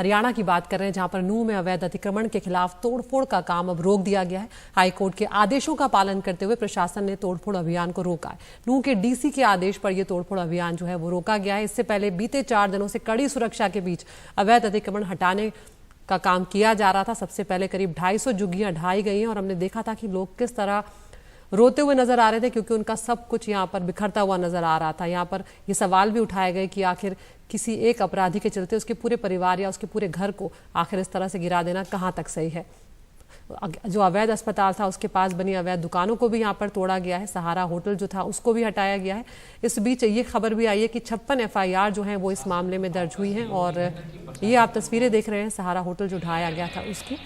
हरियाणा की बात कर रहे हैं, जहां पर नूंह में अवैध अतिक्रमण के खिलाफ तोड़फोड़ का काम अब रोक दिया गया है। हाईकोर्ट के आदेशों का पालन करते हुए प्रशासन ने तोड़फोड़ अभियान को रोका है। नूंह के डीसी के आदेश पर यह तोड़फोड़ अभियान जो है वो रोका गया है। इससे पहले बीते 4 दिनों से कड़ी सुरक्षा के बीच अवैध अतिक्रमण हटाने का काम किया जा रहा था। सबसे पहले करीब 250 झुग्गियां ढाई गई हैं और हमने देखा था कि लोग किस तरह रोते हुए नजर आ रहे थे, क्योंकि उनका सब कुछ यहाँ पर बिखरता हुआ नजर आ रहा था। यहाँ पर ये सवाल भी उठाए गए कि आखिर किसी एक अपराधी के चलते उसके पूरे परिवार या उसके पूरे घर को आखिर इस तरह से गिरा देना कहाँ तक सही है। जो अवैध अस्पताल था उसके पास बनी अवैध दुकानों को भी यहाँ पर तोड़ा गया है। सहारा होटल जो था उसको भी हटाया गया है। इस बीच ये खबर भी आई है कि 56 FIR जो हैं वो इस मामले में दर्ज हुई हैं और ये आप तस्वीरें देख रहे हैं सहारा होटल जो ढाया गया था उसकी,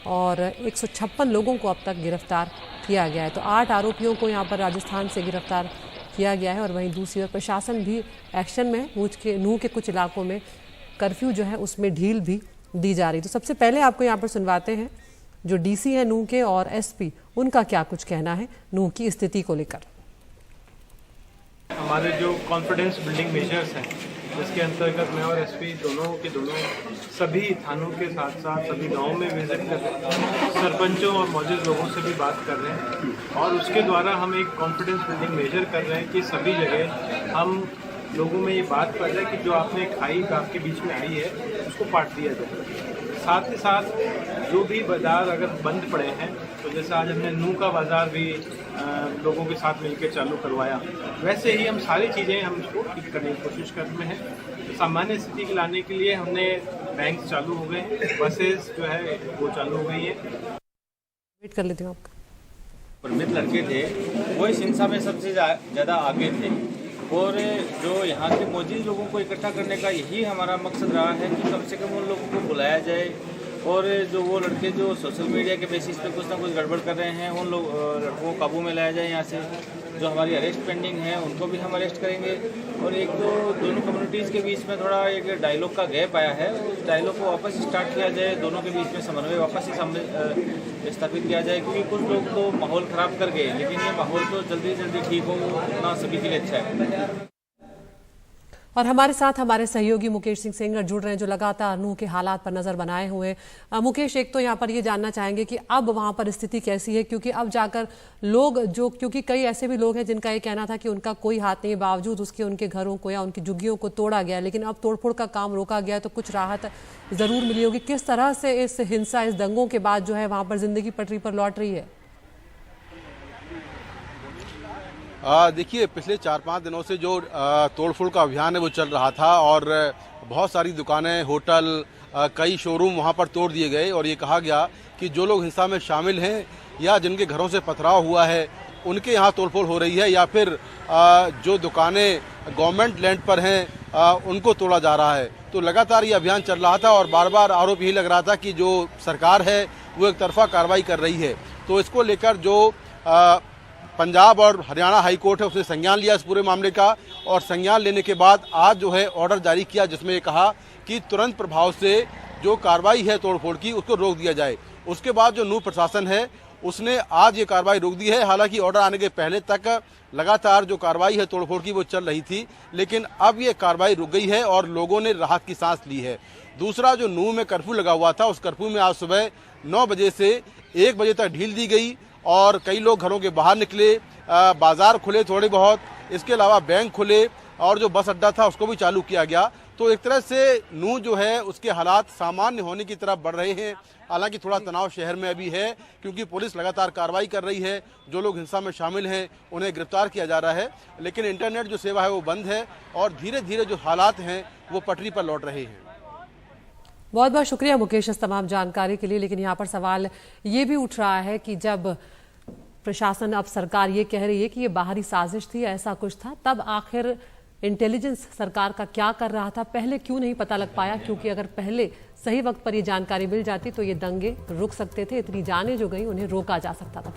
और 156 लोगों को अब तक गिरफ्तार किया गया है। तो 8 आरोपियों को यहाँ पर राजस्थान से गिरफ्तार किया गया है और वहीं दूसरी ओर प्रशासन भी एक्शन में है। नूंह के कुछ इलाकों में कर्फ्यू जो है उसमें ढील भी दी जा रही। तो सबसे पहले आपको यहाँ पर सुनवाते हैं जो डीसी है नूंह के और SP, उनका क्या कुछ कहना है नूंह की स्थिति को लेकर। हमारे जो कॉन्फिडेंस बिल्डिंग मेजर्स हैं, जिसके अंतर्गत मैं और SP दोनों सभी थानों के साथ साथ सभी गाँव में विजिट कर रहे हैं, सरपंचों और मौजूद लोगों से भी बात कर रहे हैं और उसके द्वारा हम एक कॉन्फिडेंस बिल्डिंग मेजर कर रहे हैं कि सभी जगह हम लोगों में ये बात कर रहे हैं कि जो आपने खाई आपके बीच में आई है उसको पाट दिया जाए। साथ ही साथ जो भी बाज़ार अगर बंद पड़े हैं, तो जैसे आज हमने नूंह का बाज़ार भी लोगों के साथ मिलकर चालू करवाया, वैसे ही हम सारी चीज़ें हम इसको ठीक करने की कोशिश कर रहे हैं। सामान्य स्थिति को लाने के लिए हमने बैंक चालू हो गए हैं, बसेस जो है वो चालू हो गई है। वेट कर लेती हूँ आपका। प्रमित लड़के थे वो इस हिंसा में सबसे ज़्यादा आगे थे और जो यहाँ के मौजूद लोगों को इकट्ठा करने का यही हमारा मकसद रहा है कि कम से कम उन लोगों को बुलाया जाए और जो वो लड़के जो सोशल मीडिया के बेसिस पे कुछ ना कुछ गड़बड़ कर रहे हैं उन लड़कों को काबू में लाया जाए। यहाँ से जो हमारी अरेस्ट पेंडिंग है उनको भी हम अरेस्ट करेंगे और एक तो दोनों कम्युनिटीज़ के बीच में थोड़ा एक डायलॉग का गैप आया है, उस डायलॉग को वापस स्टार्ट किया जाए, दोनों के बीच में समन्वय वापस ही स्थापित किया जाए, क्योंकि कुछ लोग तो माहौल ख़राब कर गए, लेकिन ये माहौल तो जल्दी जल्दी ठीक हो उतना सभी के लिए अच्छा है। और हमारे साथ हमारे सहयोगी मुकेश सिंह सेंगर जुड़ रहे हैं जो लगातार नूंह के हालात पर नजर बनाए हुए। मुकेश, एक तो यहाँ पर ये जानना चाहेंगे कि अब वहाँ पर स्थिति कैसी है, क्योंकि अब जाकर लोग क्योंकि कई ऐसे भी लोग हैं जिनका ये कहना था कि उनका कोई हाथ नहीं, बावजूद उसके उनके घरों को या उनकी झुग्गियों को तोड़ा गया, लेकिन अब तोड़फोड़ का काम रोका गया है, तो कुछ राहत जरूर मिली होगी। किस तरह से इस हिंसा, इस दंगों के बाद जो है वहाँ पर जिंदगी पटरी पर लौट रही है? देखिए, पिछले 4-5 दिनों से जो तोड़फोड़ का अभियान है वो चल रहा था और बहुत सारी दुकानें, होटल, कई शोरूम वहां पर तोड़ दिए गए और ये कहा गया कि जो लोग हिंसा में शामिल हैं या जिनके घरों से पथराव हुआ है उनके यहाँ तोड़फोड़ हो रही है, या फिर जो दुकानें गवर्नमेंट लैंड पर हैं उनको तोड़ा जा रहा है। तो लगातार ये अभियान चल रहा था और बार बार आरोप यही लग रहा था कि जो सरकार है वो एक तरफा कार्रवाई कर रही है। तो इसको लेकर जो पंजाब और हरियाणा हाई कोर्ट है उसने संज्ञान लिया इस पूरे मामले का और संज्ञान लेने के बाद आज जो है ऑर्डर जारी किया, जिसमें ये कहा कि तुरंत प्रभाव से जो कार्रवाई है तोड़फोड़ की उसको रोक दिया जाए। उसके बाद जो नूंह प्रशासन है उसने आज ये कार्रवाई रोक दी है। हालांकि ऑर्डर आने के पहले तक लगातार जो कार्रवाई है तोड़फोड़ की वो चल रही थी, लेकिन अब ये कार्रवाई रुक गई है और लोगों ने राहत की सांस ली है। दूसरा, जो नूंह में कर्फ्यू लगा हुआ था उस कर्फ्यू में आज सुबह 9 बजे से 1 बजे तक ढील दी गई और कई लोग घरों के बाहर निकले, बाजार खुले थोड़े बहुत, इसके अलावा बैंक खुले और जो बस अड्डा था उसको भी चालू किया गया। तो एक तरह से नूंह जो है उसके हालात सामान्य होने की तरफ बढ़ रहे हैं। हालांकि थोड़ा तनाव शहर में अभी है क्योंकि पुलिस लगातार कार्रवाई कर रही है, जो लोग हिंसा में शामिल हैं उन्हें गिरफ्तार किया जा रहा है, लेकिन इंटरनेट जो सेवा है वो बंद है और धीरे धीरे जो हालात हैं वो पटरी पर लौट रहे हैं। बहुत बहुत शुक्रिया मुकेश इस तमाम जानकारी के लिए। लेकिन यहाँ पर सवाल ये भी उठ रहा है कि जब प्रशासन, अब सरकार ये कह रही है कि ये बाहरी साजिश थी, ऐसा कुछ था, तब आखिर इंटेलिजेंस सरकार का क्या कर रहा था, पहले क्यों नहीं पता लग पाया? क्योंकि अगर पहले सही वक्त पर ये जानकारी मिल जाती तो ये दंगे रुक सकते थे, इतनी जानें जो गई उन्हें रोका जा सकता था।